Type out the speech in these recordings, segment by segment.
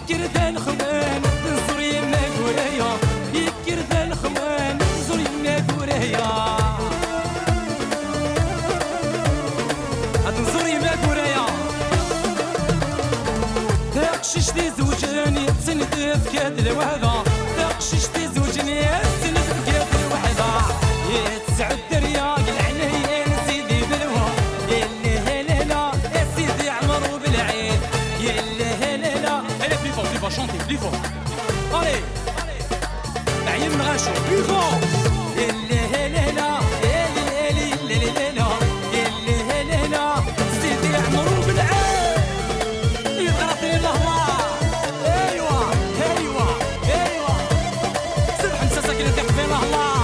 يكر ذا الخوان نزور يما قرية، يكر ذا الخوان نزور يما قرية، نزور يما قرية. تقشش دي زوجاني تندف كاد الوهضة، تقشش دي زوجاني تندف كاد الوهضة. يتسعد دريا العناية سيدي بلوى، يلي هلالا سيدي عمرو بالعيد، يلي هلالا. Allez plus fort, plus fort, chantez plus fort. Allez, عيم غاشو plus fort. يلي هلالا يلي هلالا يلي هلالا سيدي عمرو بالعيد، يضرب الله. ايوا ايوا ايوا سبح انت ساكن تقبل الله.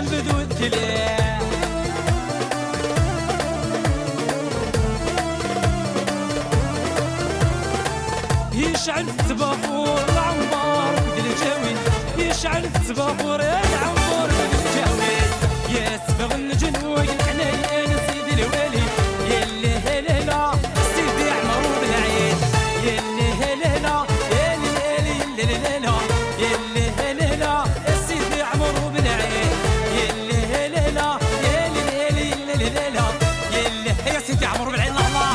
البدو ذكلي يشعل التباخور العنبر بدل الجاوي، يشعل التباخور العنبر بدل الجاوي. يسبغ النجنوي الحنين سيدي الوالي، يلي هلالا سيدي عمرو بالعيد، يلي هلالا يلي هلالا يلي هلالا سيدي عمرو بالعيد، يلي هلالا يلي يا سيدي عمرو بالعيد. الله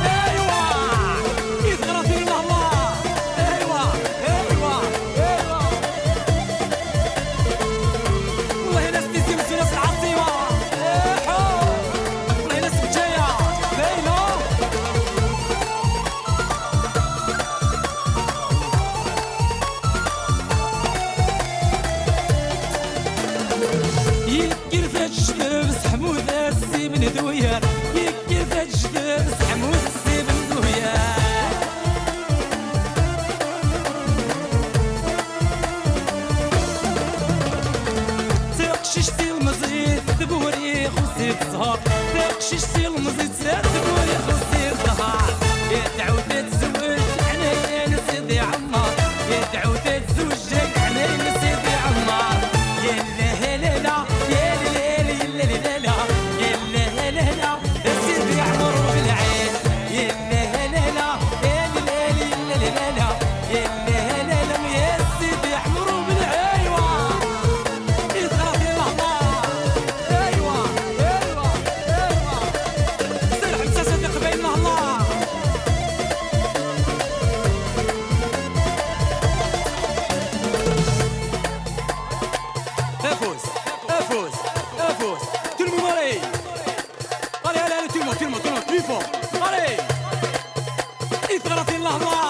ايوا يتغرى في الله. ايوا ايوا ايوا والله ناس تيزي ناس العاصمة، والله ناس بجاية باينة. يكر ذا الجدب حمود السي بن دويار، يكر ذا الجدب حمود السي بن دويار. تقششتي المزيد دبوري خصي الزهر، تقششتي المزيد دبوري خصي الزهر. يدعو تتزوج عنايا سيدي عمار، يدعو تتزوج عنايا سيدي عمار. يلي هلالا يلي هلالا يلي هلالا سيدي عمرو بالعيد، يلي هلالا يلي هلالا يلي هلالا يا سيدي عمرو بالعيد. يتغرى في الله. ايوا ايوا ايوا سلح انت صديق بين الله. افوز افوز افوز tout le monde allez allez allez tout le monde plus fort allez يتغرى في الله.